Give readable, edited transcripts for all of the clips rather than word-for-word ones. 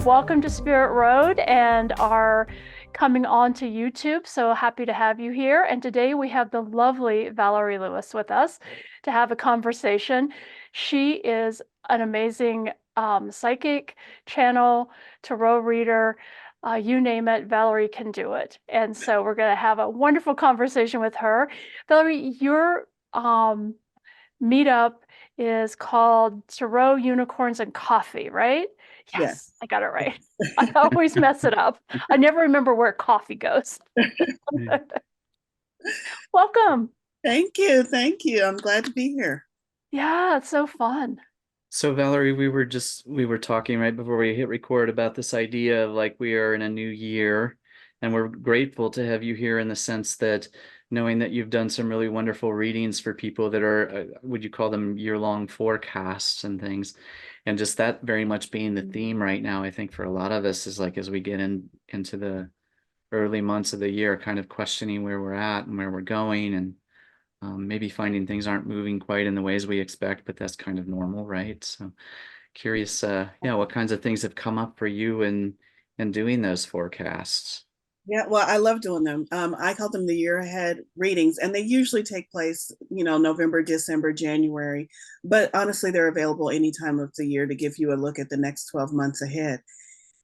Welcome to Spirit Road and are coming on to YouTube. So happy to have you here. And today we have the lovely Valorie Lewis with us to have a conversation. She is an amazing psychic, channel, tarot reader. You name it, Valorie can do it. And so we're going to have a wonderful conversation with her. Valorie, your meetup is called Tarot, Unicorns, and Coffee, right? Yes, Yes. I got it right. I always mess it up. I never remember where coffee goes. Welcome. Thank you. Thank you. I'm glad to be here. Yeah, it's so fun. So Valerie, we were talking right before we hit record about this idea of like we are in a new year, and we're grateful to have you here in the sense that knowing that you've done some really wonderful readings for people that are, would you call them year-long forecasts and things, and just that very much being the theme right now, I think for a lot of us is like as we get into the early months of the year, kind of questioning where we're at and where we're going, and maybe finding things aren't moving quite in the ways we expect, but that's kind of normal, right? So curious, yeah, what kinds of things have come up for you in doing those forecasts? Yeah, well, I love doing them. I call them the year ahead readings, and they usually take place, November, December, January. But honestly, they're available any time of the year to give you a look at the next 12 months ahead.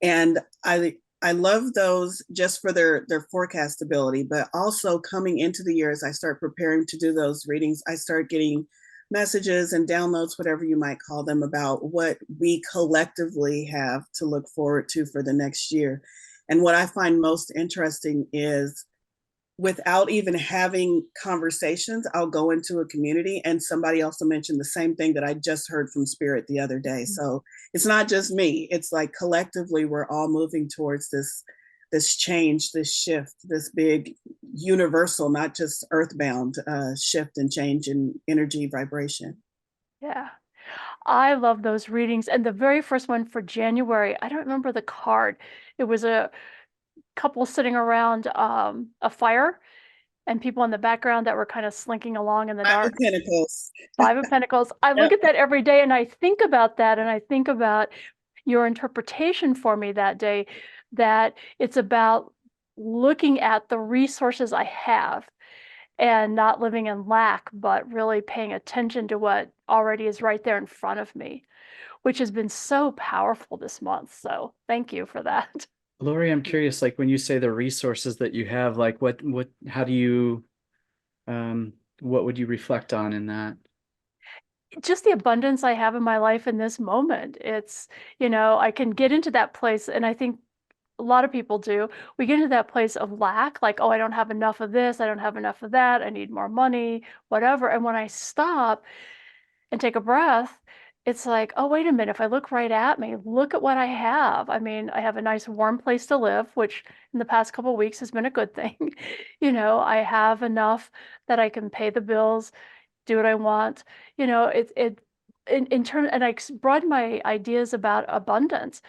And I love those just for their forecastability, but also coming into the year as I start preparing to do those readings, I start getting messages and downloads, whatever you might call them, about what we collectively have to look forward to for the next year. And what I find most interesting is without even having conversations, I'll go into a community and somebody else will mention the same thing that I just heard from Spirit the other day. So it's not just me. It's like collectively we're all moving towards this change, this shift, this big universal, not just earthbound shift and change in energy vibration. Yeah. I love those readings. And the very first one for January, I don't remember the card. It was a couple sitting around a fire and people in the background that were kind of slinking along in the Five of dark. Pentacles. Five of Pentacles. I look Yep. at that every day and I think about that and I think about your interpretation for me that day, that it's about looking at the resources I have and not living in lack, but really paying attention to what already is right there in front of me, which has been so powerful this month. So thank you for that. Laurie, I'm curious, like when you say the resources that you have, like how do you, what would you reflect on in that? Just the abundance I have in my life in this moment. It's, I can get into that place, and I think a lot of people do. We get into that place of lack, like, oh, I don't have enough of this, I don't have enough of that, I need more money, whatever. And when I stop and take a breath, it's like, oh, wait a minute, if I look right at me, look at what I have. I mean, I have a nice warm place to live, which in the past couple of weeks has been a good thing. I have enough that I can pay the bills, do what I want. It in turn, and broaden my ideas about abundance.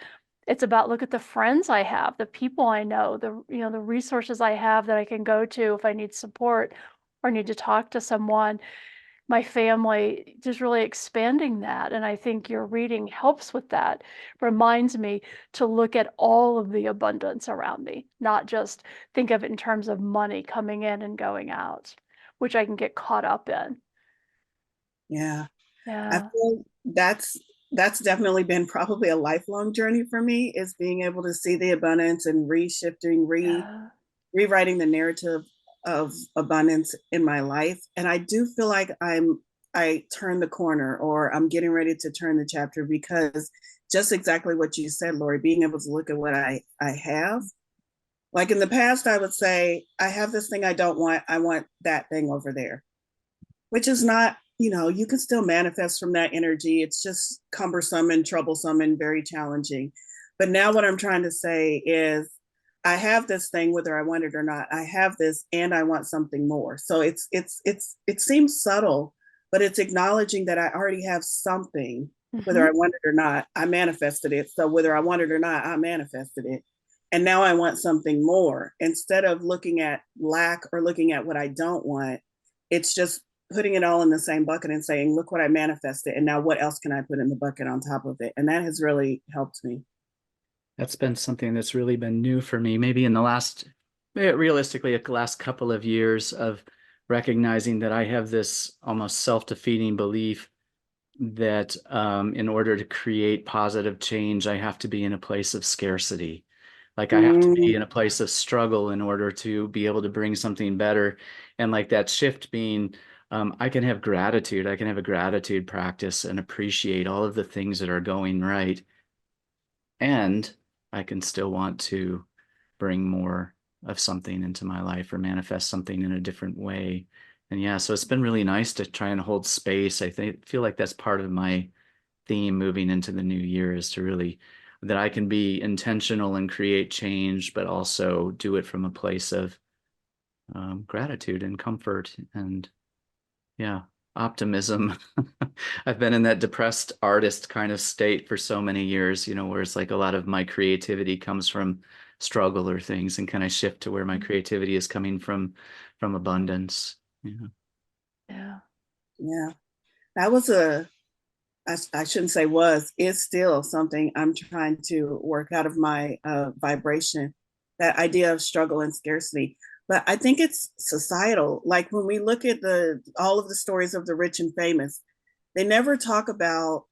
It's about look at the friends I have, the people I know, the resources I have that I can go to if I need support or need to talk to someone, my family, just really expanding that. And I think your reading helps with that, reminds me to look at all of the abundance around me, not just think of it in terms of money coming in and going out, which I can get caught up in. Yeah. I Yeah. feel that's definitely been probably a lifelong journey for me is being able to see the abundance and reshifting, Yeah. rewriting the narrative of abundance in my life. And I do feel like I turned the corner or I'm getting ready to turn the chapter because just exactly what you said, Laurie, being able to look at what I have. Like in the past, I would say, I have this thing I don't want, I want that thing over there, which is not, you can still manifest from that energy. It's just cumbersome and troublesome and very challenging. But now what I'm trying to say is I have this thing, whether I want it or not. I have this and I want something more. So it seems subtle, but it's acknowledging that I already have something, whether Hmm. I want it or not. I manifested it. So whether I want it or not, I manifested it. And now I want something more. Instead of looking at lack or looking at what I don't want, it's just putting it all in the same bucket and saying, look what I manifested. And now what else can I put in the bucket on top of it? And that has really helped me. That's been something that's really been new for me, maybe in the last, realistically, the last couple of years of recognizing that I have this almost self-defeating belief that in order to create positive change, I have to be in a place of scarcity. Like I have to be in a place of struggle in order to be able to bring something better. And like that shift being, I can have gratitude. I can have a gratitude practice and appreciate all of the things that are going right. And I can still want to bring more of something into my life or manifest something in a different way. And yeah, so it's been really nice to try and hold space. I feel like that's part of my theme moving into the new year, is to really that I can be intentional and create change, but also do it from a place of gratitude and comfort and yeah, optimism. I've been in that depressed artist kind of state for so many years, where it's like a lot of my creativity comes from struggle or things, and can I shift to where my creativity is coming from abundance. Yeah. Yeah. Yeah. That was I shouldn't say was, is still something I'm trying to work out of my vibration, that idea of struggle and scarcity. But I think it's societal. Like when we look at all of the stories of the rich and famous, they never talk about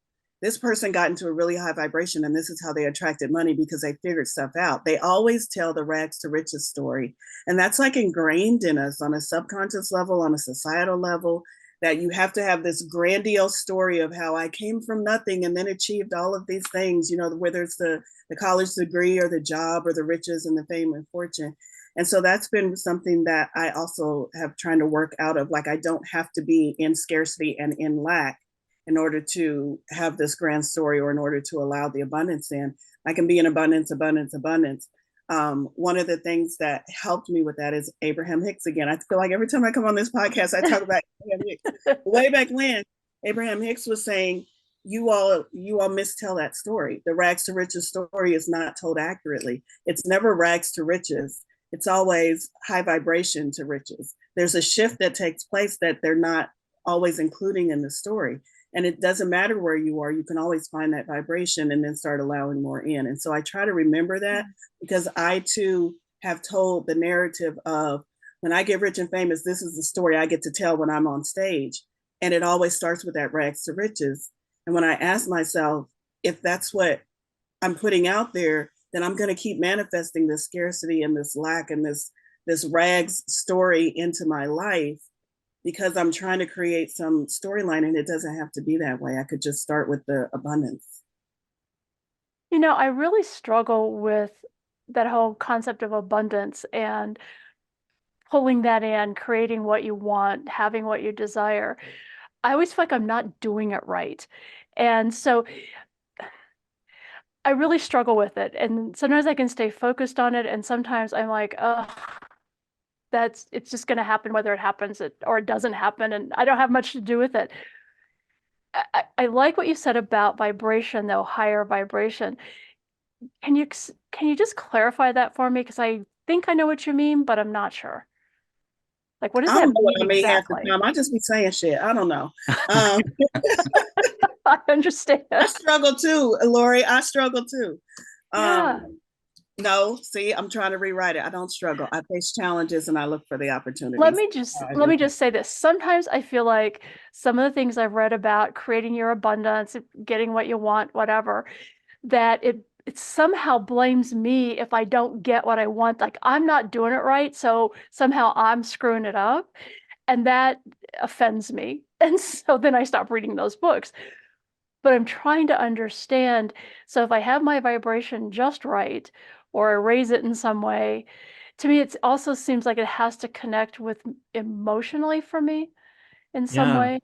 this person got into a really high vibration and this is how they attracted money because they figured stuff out. They always tell the rags to riches story. And that's like ingrained in us on a subconscious level, on a societal level, that you have to have this grandiose story of how I came from nothing and then achieved all of these things, whether it's the college degree or the job or the riches and the fame and fortune. And so that's been something that I also have trying to work out of. Like, I don't have to be in scarcity and in lack in order to have this grand story or in order to allow the abundance in. I can be in abundance, abundance, abundance. One of the things that helped me with that is Abraham Hicks again. I feel like every time I come on this podcast, I talk about Abraham Hicks. Way back when, Abraham Hicks was saying, you all mistell that story. The rags to riches story is not told accurately. It's never rags to riches. It's always high vibration to riches. There's a shift that takes place that they're not always including in the story. And it doesn't matter where you are, you can always find that vibration and then start allowing more in. And so I try to remember that, because I too have told the narrative of, when I get rich and famous, this is the story I get to tell when I'm on stage. And it always starts with that rags to riches. And when I ask myself, if that's what I'm putting out there, then I'm going to keep manifesting this scarcity and this lack and this rags story into my life, because I'm trying to create some storyline, and it doesn't have to be that way. I could just start with the abundance. I really struggle with that whole concept of abundance and pulling that in, creating what you want, having what you desire. I always feel like I'm not doing it right. And so I really struggle with it. And sometimes I can stay focused on it. And sometimes I'm like, oh, it's just going to happen whether it happens or it doesn't happen. And I don't have much to do with it. I like what you said about vibration, though, higher vibration. Can you just clarify that for me? Because I think I know what you mean, but I'm not sure. Like, what does I don't that know what mean I mean half the exactly? time. I just be saying shit. I don't know. I understand. I struggle too, Laurie. I struggle too. Yeah. No, see, I'm trying to rewrite it. I don't struggle. I face challenges and I look for the Let opportunities. me just say this. Sometimes I feel like some of the things I've read about creating your abundance, getting what you want, whatever, that it somehow blames me if I don't get what I want. Like I'm not doing it right, so somehow I'm screwing it up, and that offends me. And so then I stop reading those books. But I'm trying to understand. So if I have my vibration just right, or I raise it in some way, to me, it also seems like it has to connect with emotionally for me in some Yeah. way.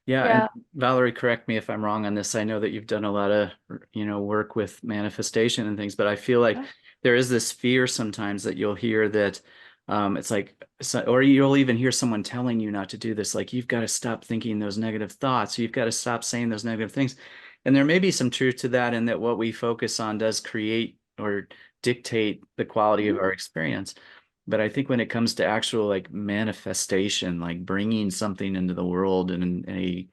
Yeah, and Yeah. Valerie, correct me if I'm wrong on this. I know that you've done a lot of, work with manifestation and things, but I feel like Yeah. there is this fear sometimes that you'll hear that it's like, or you'll even hear someone telling you not to do this. Like, you've got to stop thinking those negative thoughts. You've got to stop saying those negative things. And there may be some truth to that, in that what we focus on does create or dictate the quality of Mhm. our experience. But I think when it comes to actual like manifestation, like bringing something into the world in a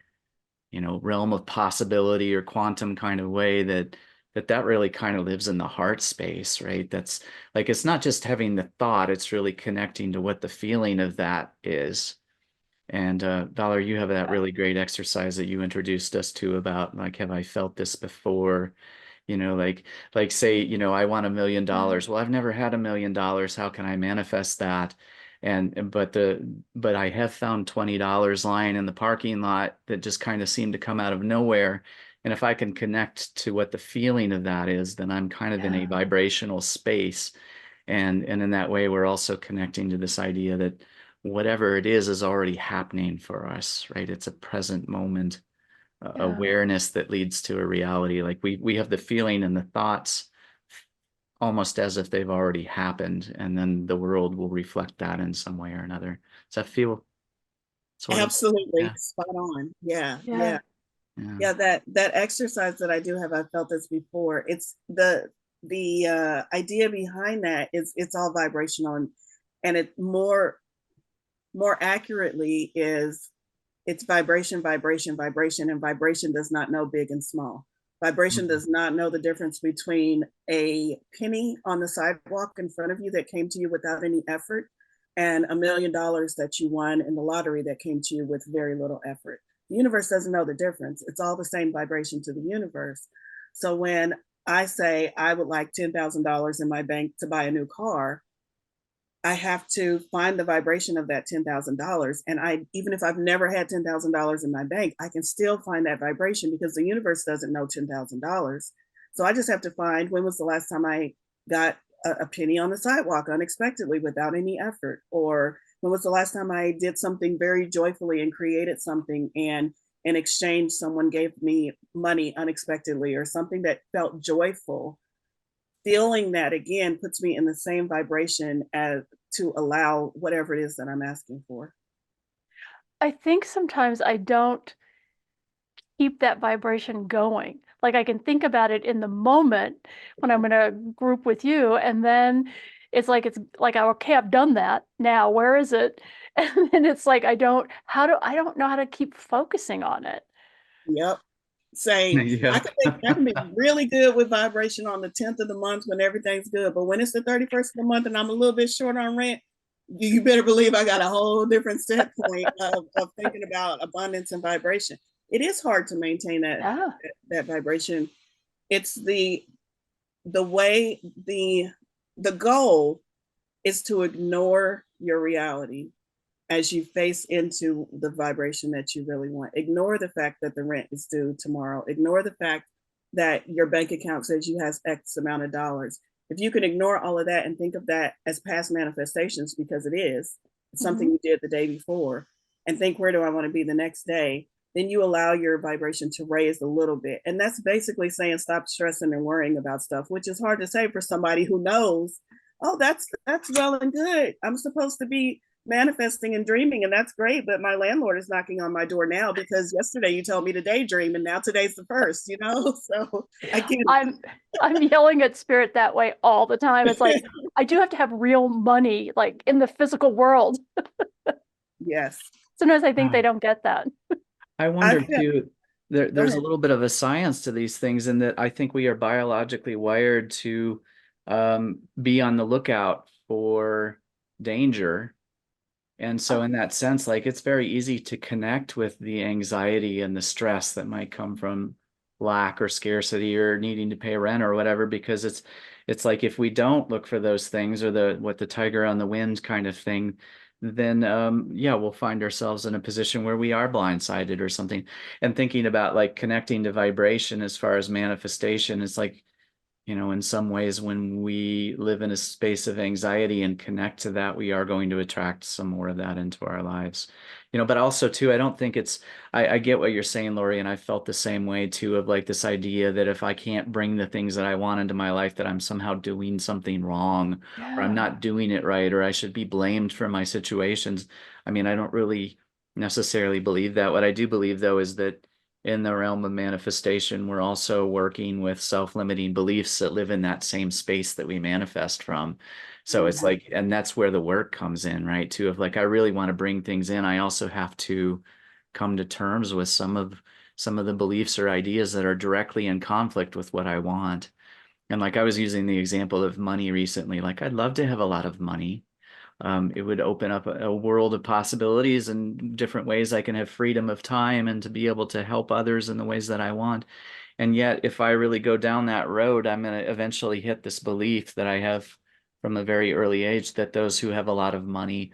realm of possibility or quantum kind of way, that that really kind of lives in the heart space, right? That's like, it's not just having the thought, it's really connecting to what the feeling of that is. And Valerie, you have that really great exercise that you introduced us to about like, have I felt this before? Like say, I want $1 million. Well, I've never had $1 million. How can I manifest that? But I have found $20 lying in the parking lot that just kind of seemed to come out of nowhere. And if I can connect to what the feeling of that is, then I'm kind of in a Yeah. vibrational space. And in that way, we're also connecting to this idea that whatever it is already happening for us, right? It's a present moment Yeah. awareness that leads to a reality. Like we have the feeling and the thoughts almost as if they've already happened, and then the world will reflect that in some way or another. Does that feel sort of? Absolutely Yeah, spot on. Yeah, yeah. Yeah. Yeah, that exercise that I do have, I've felt this before. It's the idea behind that is it's all vibrational, and it more accurately is it's vibration, vibration, vibration, and vibration does not know big and small. Vibration Mhm. does not know the difference between a penny on the sidewalk in front of you that came to you without any effort and $1 million that you won in the lottery that came to you with very little effort. The universe doesn't know the difference. It's all the same vibration to the universe. So when I say I would like $10,000 in my bank to buy a new car, I have to find the vibration of that $10,000. And even if I've never had $10,000 in my bank, I can still find that vibration because the universe doesn't know $10,000. So I just have to find when was the last time I got a penny on the sidewalk unexpectedly without any effort, or when was the last time I did something very joyfully and created something, and in exchange someone gave me money unexpectedly, or something that felt joyful. Feeling that again puts me in the same vibration as to allow whatever it is that I'm asking for. I think sometimes I don't keep that vibration going. Like I can think about it in the moment when I'm in a group with you, and then it's like okay, I've done that. Now where is it? And then it's like I don't know how to keep focusing on it. Yep. Same. Yeah. I can be really good with vibration on the 10th of the month when everything's good. But when it's the 31st of the month and I'm a little bit short on rent, you better believe I got a whole different set point of thinking about abundance and vibration. It is hard to maintain Yeah. that vibration. It's the way the goal is to ignore your reality as you face into the vibration that you really want. Ignore the fact that the rent is due tomorrow. Ignore the fact that your bank account says you has X amount of dollars. If you can ignore all of that and think of that as past manifestations, because it's something Hmm. you did the day before, and think, where do I want to be the next day? Then you allow your vibration to raise a little bit. And that's basically saying stop stressing and worrying about stuff, which is hard to say for somebody who knows, oh, that's well and good. I'm supposed to be manifesting and dreaming, and that's great, but my landlord is knocking on my door now because yesterday you told me to daydream and now today's the first, so I get I'm I'm yelling at spirit that way all the time. It's like it. I do have to have real money like in the physical world. Yes. Sometimes I think they Wow. don't get that. I I wonder feel, too, go there's a ahead. little bit of a science to these things in that I think we are biologically wired to be on the lookout for danger. And so Oh, in that sense, like it's very easy to connect with the anxiety and the stress that might come from lack or scarcity or needing to pay rent or whatever, because it's like if we don't look for those things or the tiger on the wind kind of thing, then yeah, we'll find ourselves in a position where we are blindsided or something. And thinking about like connecting to vibration as far as manifestation, it's like in some ways, when we live in a space of anxiety and connect to that, we are going to attract some more of that into our lives. But also too, I don't think I get what you're saying, Laurie, and I felt the same way too, of like this idea that if I can't bring the things that I want into my life, that I'm somehow doing something wrong, or I'm yeah. not doing it right, or I should be blamed for my situations. I mean, I don't really necessarily believe that. What I do believe though is that in the realm of manifestation, we're also working with self-limiting beliefs that live in that same space that we manifest from. So it's Mhm. like, and that's where the work comes in, right? Too, of like, I really want to bring things in. I also have to come to terms with some of the beliefs or ideas that are directly in conflict with what I want. And like I was using the example of money recently, like I'd love to have a lot of money. It would open up a world of possibilities and different ways I can have freedom of time and to be able to help others in the ways that I want. And yet, if I really go down that road, I'm going to eventually hit this belief that I have from a very early age that those who have a lot of money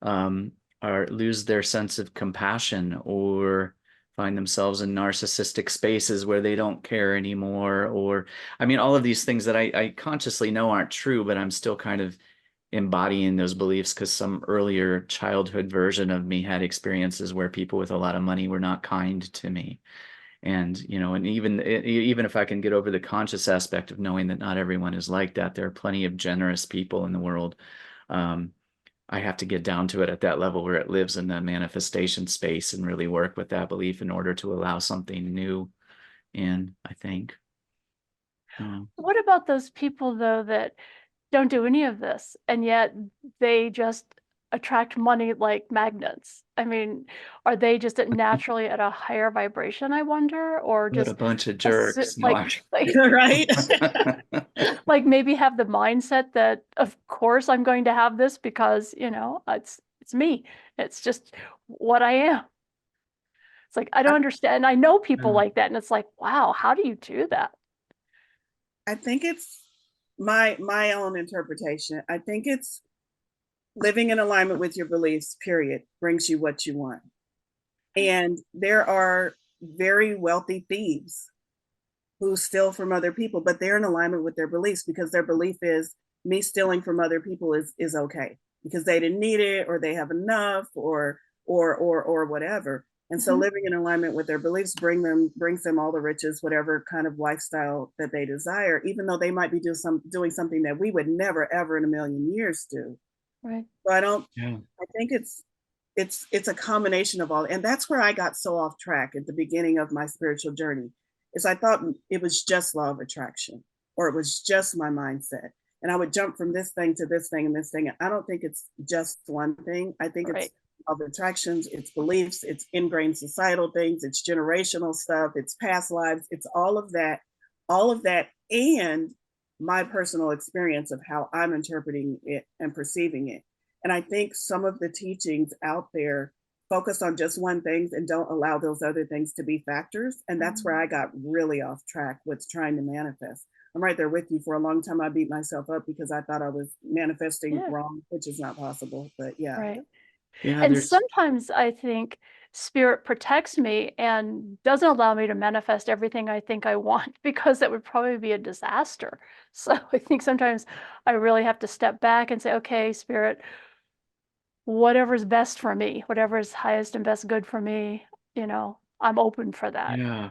um, are lose their sense of compassion or find themselves in narcissistic spaces where they don't care anymore. Or, I mean, all of these things that I consciously know aren't true, but I'm still kind of embodying those beliefs because some earlier childhood version of me had experiences where people with a lot of money were not kind to me. And, you know, and even if I can get over the conscious aspect of knowing that not everyone is like that, there are plenty of generous people in the world. Um, I have to get down to it at that level where it lives in the manifestation space and really work with that belief in order to allow something new in, I think. Yeah. What about those people though that don't do any of this and yet they just attract money like magnets? I mean, are they just naturally at a higher vibration, I wonder, or What a just bunch of a jerks. No, like I'm Right? like maybe have the mindset that of course I'm going to have this because, it's me. It's just what I am. It's like I don't understand. I know people Yeah. like that and it's like, wow, how do you do that? I think it's my own interpretation. I think it's living in alignment with your beliefs, period, brings you what you want. And there are very wealthy thieves who steal from other people, but they're in alignment with their beliefs because their belief is me stealing from other people is okay because they didn't need it or they have enough or whatever. And so Mhm. living in alignment with their beliefs brings them all the riches, whatever kind of lifestyle that they desire, even though they might be doing something that we would never ever in a million years do. Right. So I don't Yeah. I think it's a combination of all, and that's where I got so off track at the beginning of my spiritual journey. Is I thought it was just law of attraction or it was just my mindset. And I would jump from this thing to this thing and this thing. I don't think it's just one thing. I think it's Right. of attractions, it's beliefs, it's ingrained societal things, it's generational stuff, it's past lives, it's all of that, and my personal experience of how I'm interpreting it and perceiving it. And I think some of the teachings out there focus on just one thing and don't allow those other things to be factors. And that's where I got really off track with trying to manifest. I'm right there with you. For a long time, I beat myself up because I thought I was manifesting Yeah. wrong, which is not possible. But yeah. Right. Yeah, And there's sometimes I think spirit protects me and doesn't allow me to manifest everything I think I want because that would probably be a disaster. So I think sometimes I really have to step back and say, okay, spirit, whatever's best for me, whatever is highest and best good for me, I'm open for that. Yeah.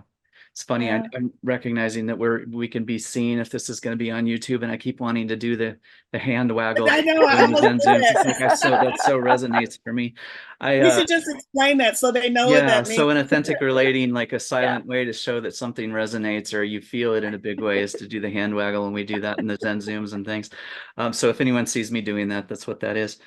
It's funny. Yeah. I'm recognizing that we can be seen if this is going to be on YouTube, and I keep wanting to do the hand waggle I know. I doing the almost Zen did zooms. It's like it. that so resonates for me. I We should just explain that so they know what Yeah, that means. so an authentic relating, like a Yeah. silent way to show that something resonates or you feel it in a big way is to do the hand waggle, and we do that in the Zen Zooms and things. So if anyone sees me doing that, that's what that is.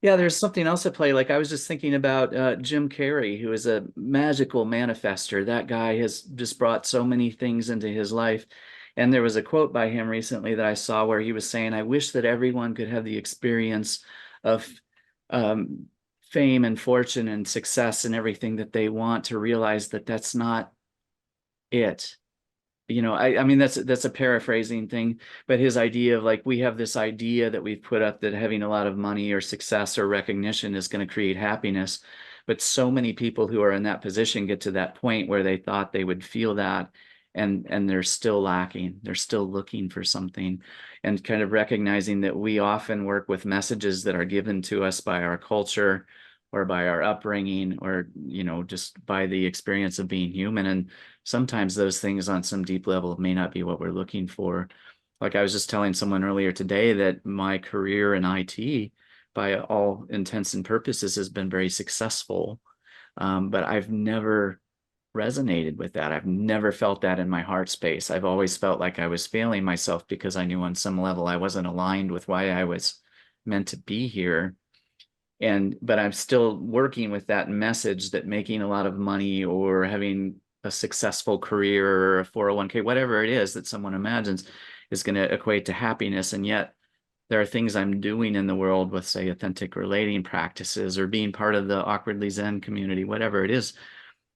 Yeah, there's something else at play. Like I was just thinking about Jim Carrey, who is a magical manifester. That guy has just brought so many things into his life. And there was a quote by him recently that I saw where he was saying, I wish that everyone could have the experience of um, fame and fortune and success and everything that they want, to realize that that's not it. You know, I mean that's a paraphrasing thing, but his idea of like we have this idea that we've put up that having a lot of money or success or recognition is going to create happiness, but so many people who are in that position get to that point where they thought they would feel that, and they're still lacking, they're still looking for something, and kind of recognizing that we often work with messages that are given to us by our culture or by our upbringing, or just by the experience of being human. And sometimes those things on some deep level may not be what we're looking for. Like I was just telling someone earlier today that my career in IT, by all intents and purposes, has been very successful. But I've never resonated with that. I've never felt that in my heart space. I've always felt like I was failing myself because I knew on some level I wasn't aligned with why I was meant to be here. but I'm still working with that message that making a lot of money or having a successful career or a 401k, whatever it is that someone imagines, is going to equate to happiness. And yet there are things I'm doing in the world with, say, authentic relating practices or being part of the Awkwardly Zen community, whatever it is,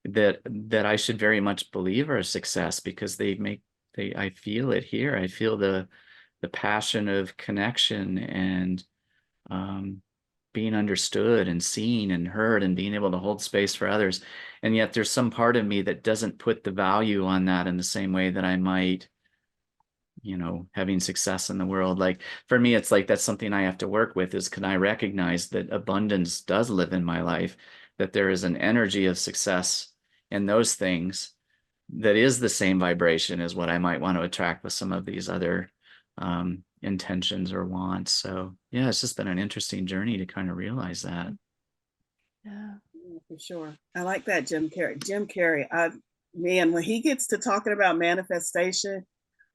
that I should very much believe are a success, because I feel it here. I feel the passion of connection and being understood and seen and heard and being able to hold space for others. And yet there's some part of me that doesn't put the value on that in the same way that I might, having success in the world. Like for me, it's like that's something I have to work with, is can I recognize that abundance does live in my life, that there is an energy of success in those things that is the same vibration as what I might want to attract with some of these other intentions or wants. So yeah, it's just been an interesting journey to kind of realize that. Yeah. Yeah, for sure. I like that, Jim Carrey. Jim Carrey, man, when he gets to talking about manifestation,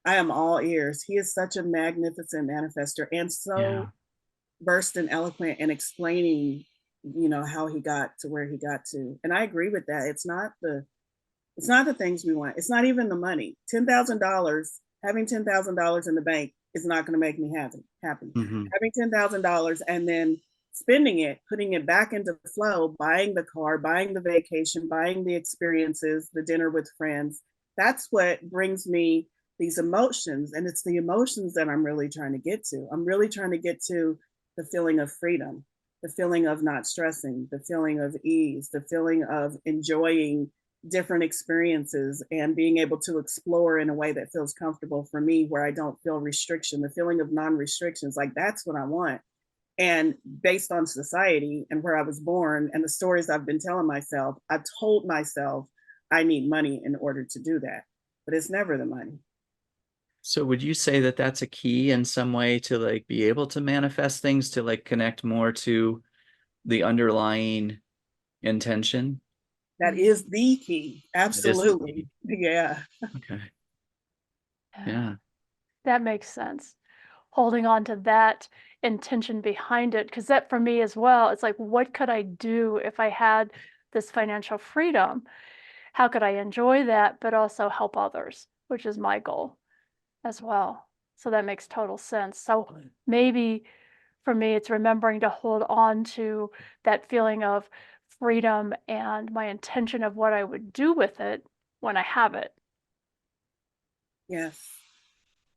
I am all ears. He is such a magnificent manifester and Yeah. so versed and eloquent in explaining, how he got to where he got to. And I agree with that. It's not the things we want. It's not even the money. $10,000, having $10,000 in the bank is not going to make me happy. Mm-hmm. Having $10,000 and then spending it, putting it back into flow, buying the car, buying the vacation, buying the experiences, the dinner with friends. That's what brings me these emotions. And it's the emotions that I'm really trying to get to. I'm really trying to get to the feeling of freedom, the feeling of not stressing, the feeling of ease, the feeling of enjoying different experiences and being able to explore in a way that feels comfortable for me, where I don't feel restriction, the feeling of non-restrictions. Like that's what I want. And based on society and where I was born and the stories I've been telling myself, I've told myself I need money in order to do that, but it's never the money. So would you say that that's a key in some way to like be able to manifest things, to like connect more to the underlying intention? That is the key. It is the Absolutely. key. Yeah. Okay. Yeah. Yeah. That makes sense. Holding on to that intention behind it, because that for me as well, it's like, what could I do if I had this financial freedom? How could I enjoy that, but also help others, which is my goal as well. So that makes total sense. So maybe for me, it's remembering to hold on to that feeling of freedom and my intention of what I would do with it when I have it. Yes.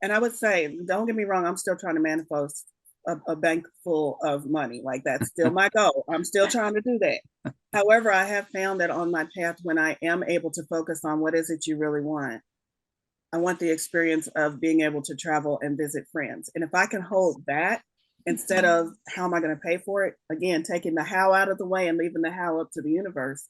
And I would say, don't get me wrong, I'm still trying to manifest a bank full of money. Like that's still my goal. I'm still trying to do that. However, I have found that on my path, when I am able to focus on what is it you really want, I want the experience of being able to travel and visit friends. And if I can hold that instead of how am I going to pay for it, again, taking the how out of the way and leaving the how up to the universe,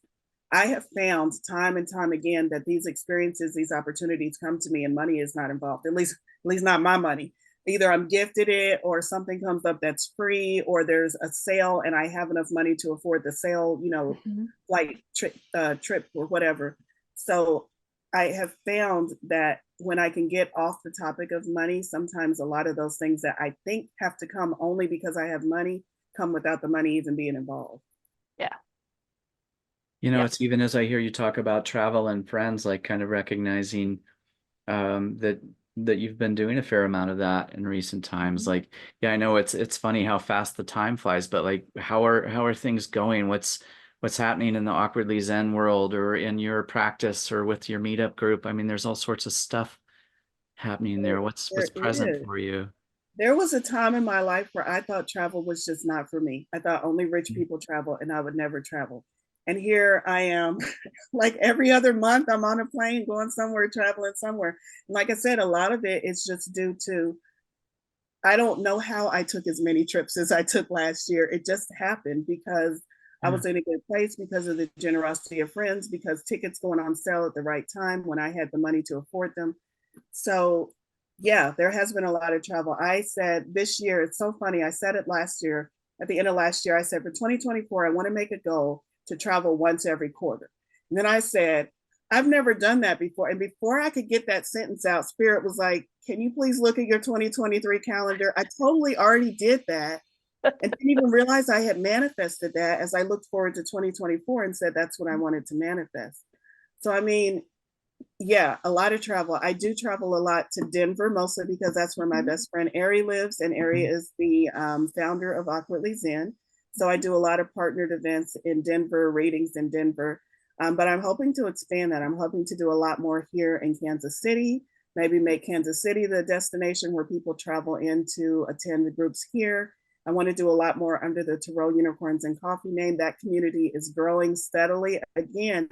I have found time and time again that these experiences, these opportunities come to me and money is not involved, at least not my money. Either I'm gifted it or something comes up that's free or there's a sale and I have enough money to afford the sale, Mhm. flight trip or whatever. So I have found that when I can get off the topic of money, sometimes a lot of those things that I think have to come only because I have money come without the money even being involved. Yeah. It's even as I hear you talk about travel and friends, like kind of recognizing that you've been doing a fair amount of that in recent times. Mhm. Like, yeah, I know it's funny how fast the time flies, but like how are things going? What's happening in the Awkwardly Zen world or in your practice or with your meetup group? I mean, there's all sorts of stuff happening there. What's There present is. for you? There was a time in my life where I thought travel was just not for me. I thought only rich people travel and I would never travel. And here I am, like every other month, I'm on a plane going somewhere, traveling somewhere. And like I said, a lot of it is just due to I don't know how I took as many trips as I took last year. It just happened because I Yeah. was in a good place, because of the generosity of friends, because tickets going on sale at the right time when I had the money to afford them. So, yeah, there has been a lot of travel. I said this year, it's so funny. I said it last year, at the end of last year, I said for 2024, I want to make a goal to travel once every quarter. And then I said, I've never done that before. And before I could get that sentence out, Spirit was like, can you please look at your 2023 calendar? I totally already did that. And didn't even realize I had manifested that as I looked forward to 2024 and said that's what I wanted to manifest. So, I mean, yeah, a lot of travel. I do travel a lot to Denver, mostly because that's where my best friend Ari lives, and Ari is the founder of Awkwardly Zen. So I do a lot of partnered events in Denver, readings in Denver. But I'm hoping to expand that. I'm hoping to do a lot more here in Kansas City, maybe make Kansas City the destination where people travel in to attend the groups here. I want to do a lot more under the Tarot Unicorns and Coffee name. That community is growing steadily. Again,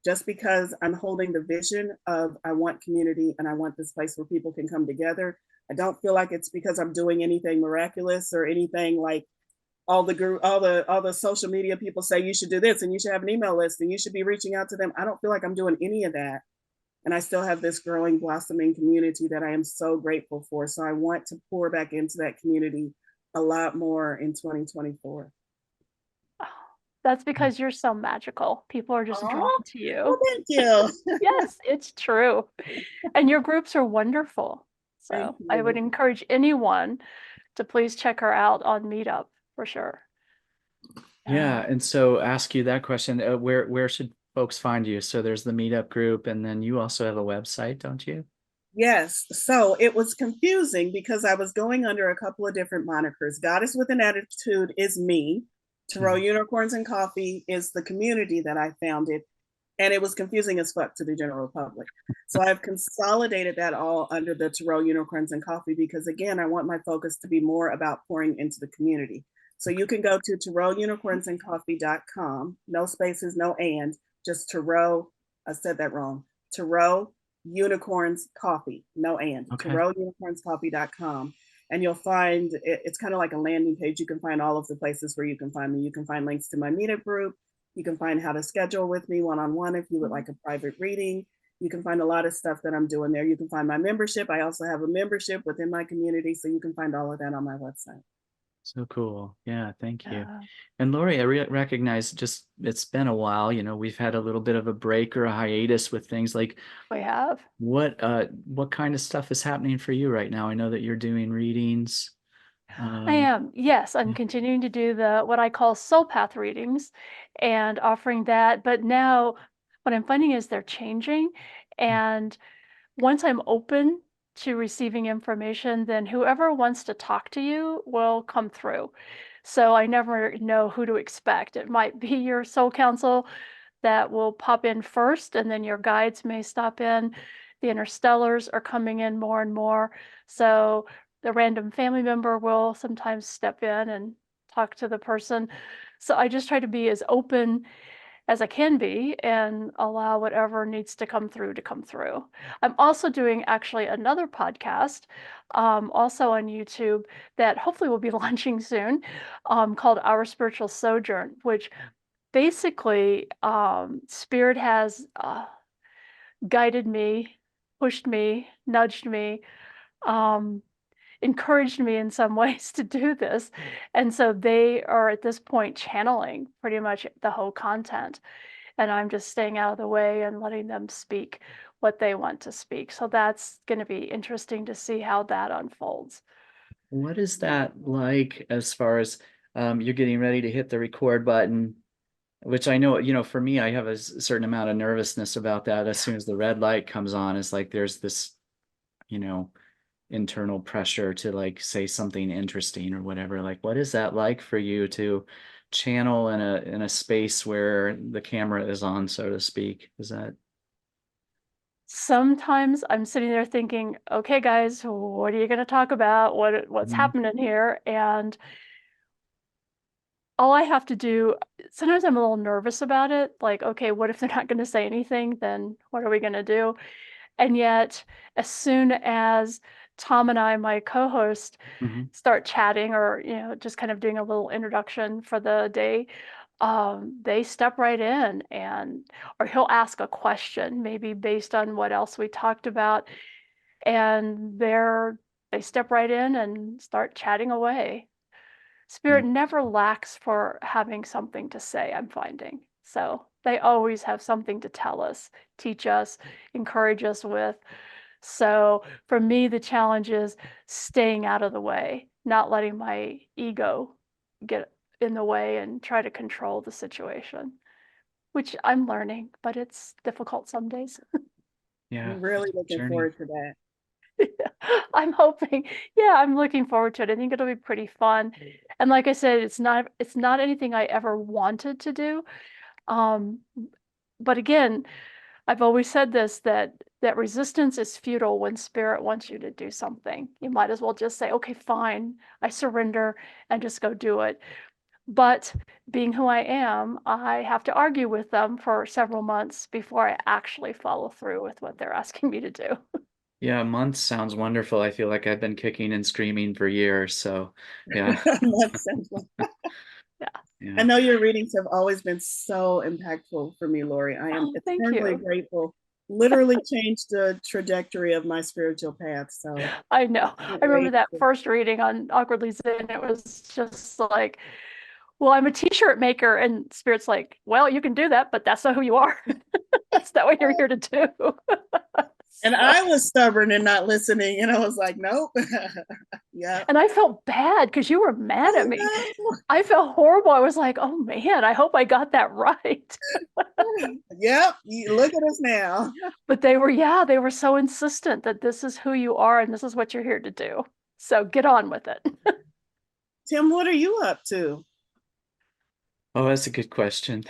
just because I'm holding the vision of I want community and I want this place where people can come together. I don't feel like it's because I'm doing anything miraculous or anything like all the group, all the social media people say you should do this and you should have an email list and you should be reaching out to them. I don't feel like I'm doing any of that. And I still have this growing, blossoming community that I am so grateful for. So I want to pour back into that community a lot more in 2024. That's because you're so magical. People are just drawn Oh, to well, you. thank you. Yes, it's true. And your groups are wonderful. Thank So I would you. encourage anyone to please check her out on Meetup for sure. Yeah, and so ask you that question, where should folks find you? So there's the meetup group, and then you also have a website, don't you? Yes. So it was confusing because I was going under a couple of different monikers. Goddess with an Attitude is me. Tarot Unicorns and Coffee is the community that I founded. And it was confusing as fuck to the general public. So I've consolidated that all under the Tarot Unicorns and Coffee because, again, I want my focus to be more about pouring into the community. So you can go to tarotunicornsandcoffee.com. No spaces, no and, just Tarot. I said that wrong. Tarot Unicorns Coffee, no and. Okay. tarotunicornscoffee.com. And you'll find it's kind of like a landing page. You can find all of the places where you can find me. You can find links to my meetup group. You can find how to schedule with me one-on-one if you would like a private reading. You can find a lot of stuff that I'm doing there. You can find my membership. I also have a membership within my community, so you can find all of that on my website. So cool. Yeah, thank you. Yeah, And Laurie, I recognize just it's been a while, we've had a little bit of a break or a hiatus with things like we have. what kind of stuff is happening for you right now? I know that you're doing readings. I am. Yes, I'm continuing to do the what I call soul path readings and offering that. But now what I'm finding is they're changing. And once I'm open to receiving information, then whoever wants to talk to you will come through. So I never know who to expect. It might be your soul counsel that will pop in first, and then your guides may stop in. The interstellars are coming in more and more. So the random family member will sometimes step in and talk to the person. So I just try to be as open as I can be and allow whatever needs to come through to come through. I'm also doing actually another podcast, also on YouTube, that hopefully will be launching soon, called Our Spiritual Sojourn, which basically Spirit has guided me, pushed me, nudged me, um, encouraged me in some ways to do this. And so they are at this point channeling pretty much the whole content. And I'm just staying out of the way and letting them speak what they want to speak. So that's going to be interesting to see how that unfolds. What is that like as far as you're getting ready to hit the record button, which I know, for me, I have a certain amount of nervousness about that. As soon as the red light comes on, it's like there's this, you know, internal pressure to like say something interesting or whatever. Like, what is that like for you to channel in a space where the camera is on, so to speak? Is that Sometimes I'm sitting there thinking, okay, guys, what are you going to talk about? What's happening here? And all I have to do, sometimes I'm a little nervous about it. Like, okay, what if they're not going to say anything? Then what are we going to do? And yet, as soon as Tom and I, my co-host, start chatting or, just kind of doing a little introduction for the day, they step right in or he'll ask a question, maybe based on what else we talked about. And they step right in and start chatting away. Spirit never lacks for having something to say, I'm finding. So they always have something to tell us, teach us, encourage us with. So for me, the challenge is staying out of the way, not letting my ego get in the way and try to control the situation, which I'm learning, but it's difficult some days. Yeah, I'm really it's a looking journey. forward to that. I'm hoping. Yeah, I'm looking forward to it. I think it'll be pretty fun. And like I said, it's not anything I ever wanted to do. Um, but again, I've always said this, that resistance is futile when spirit wants you to do something. You might as well just say, okay, fine, I surrender, and just go do it. But being who I am, I have to argue with them for several months before I actually follow through with what they're asking me to do. Yeah, a month sounds wonderful. I feel like I've been kicking and screaming for years. So yeah, That sounds like- Yeah. yeah. I know your readings have always been so impactful for me, Laurie. I am Oh, thank eternally you. grateful. Literally changed the trajectory of my spiritual path. So I know. can't I remember wait that to- first reading on Awkwardly Zen. It was just like, well, I'm a t-shirt maker, and Spirit's like, well, you can do that, but that's not who you are. That's not what you're here to do. And So, I was stubborn and not listening, and I was like, nope. Yeah. and I felt bad because you were mad at me. I felt horrible. I was like, oh man, I hope I got that right. Yep. Look at us now. But they were so insistent that this is who you are and this is what you're here to do. So get on with it. Tim, what are you up to? Oh, that's a good question.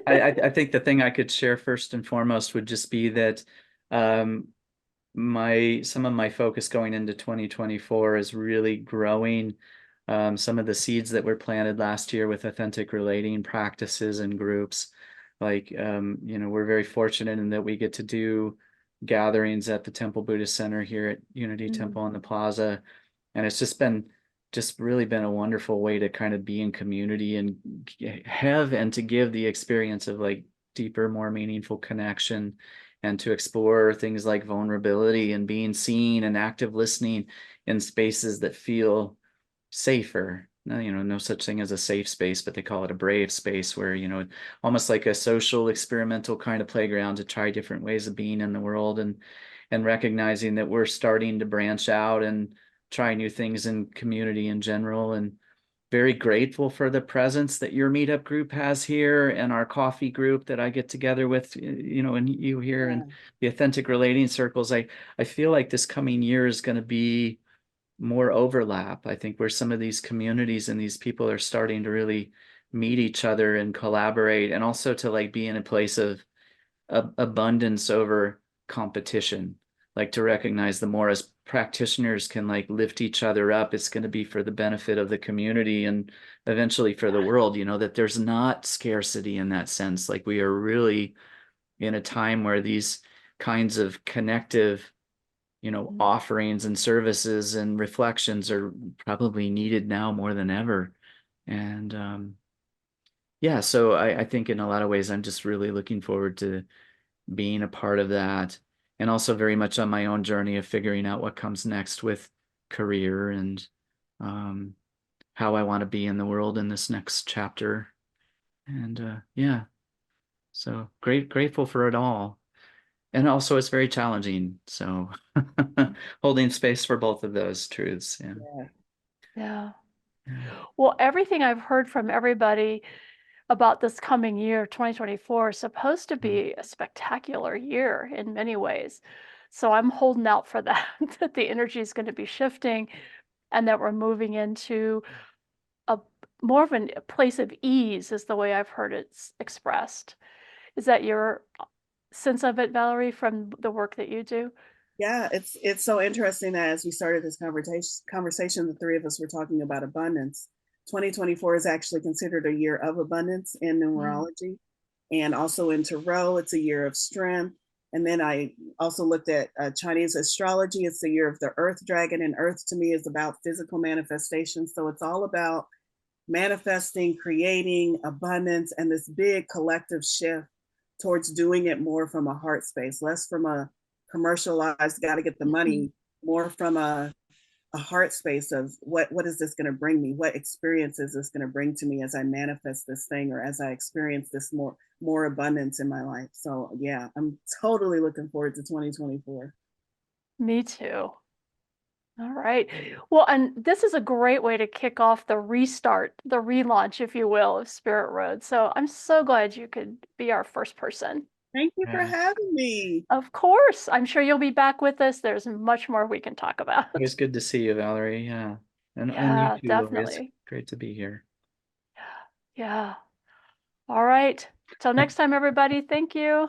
I think the thing I could share first and foremost would just be that um, some of my focus going into 2024 is really growing some of the seeds that were planted last year with authentic relating practices and groups. Like, we're very fortunate in that we get to do gatherings at the Temple Buddhist Center here at Unity Temple on the Plaza. And it's just really been a wonderful way to kind of be in community and have and to give the experience of like deeper, more meaningful connection, and to explore things like vulnerability and being seen and active listening in spaces that feel safer. No such thing as a safe space, but they call it a brave space where, almost like a social experimental kind of playground to try different ways of being in the world, and recognizing that we're starting to branch out and try new things in community in general. And very grateful for the presence that your meetup group has here, and our coffee group that I get together with, and you here, Yeah. and the authentic relating circles. I feel like this coming year is going to be more overlap. I think where some of these communities and these people are starting to really meet each other and collaborate, and also to like be in a place of abundance over competition, like to recognize the more as practitioners can like lift each other up, it's going to be for the benefit of the community and eventually for the world, that there's not scarcity in that sense. Like we are really in a time where these kinds of connective offerings and services and reflections are probably needed now more than ever. And yeah, so I think in a lot of ways I'm just really looking forward to being a part of that, and also very much on my own journey of figuring out what comes next with career, and um, how I want to be in the world in this next chapter. And yeah, so grateful for it all. And also it's very challenging. So holding space for both of those truths. Yeah. Yeah. Yeah. Yeah. Well, everything I've heard from everybody about this coming year, 2024, is supposed to be a spectacular year in many ways. So I'm holding out for that, that the energy is going to be shifting and that we're moving into a more of a place of ease, is the way I've heard it expressed. Is that your sense of it, Valorie, from the work that you do? Yeah, it's so interesting that as we started this conversation, the three of us were talking about abundance. 2024 is actually considered a year of abundance in Mm. numerology, and also in tarot, it's a year of strength. And then I also looked at Chinese astrology. It's the year of the Earth Dragon, and Earth to me is about physical manifestation. So it's all about manifesting, creating abundance, and this big collective shift towards doing it more from a heart space, less from a commercialized, got to get the money, more from a heart space of what is this going to bring me? What experience is this going to bring to me as I manifest this thing, or as I experience this more abundance in my life? So yeah, I'm totally looking forward to 2024. Me too. All right. Well, and this is a great way to kick off the restart, the relaunch, if you will, of Spirit Road. So I'm so glad you could be our first person. Thank you for Yeah. having me. Of course, I'm sure you'll be back with us. There's much more we can talk about. It was good to see you, Valerie. Yeah. And you Yeah, too, Laurie. It's definitely. great to be here. Yeah. All right. Till next time, everybody. Thank you.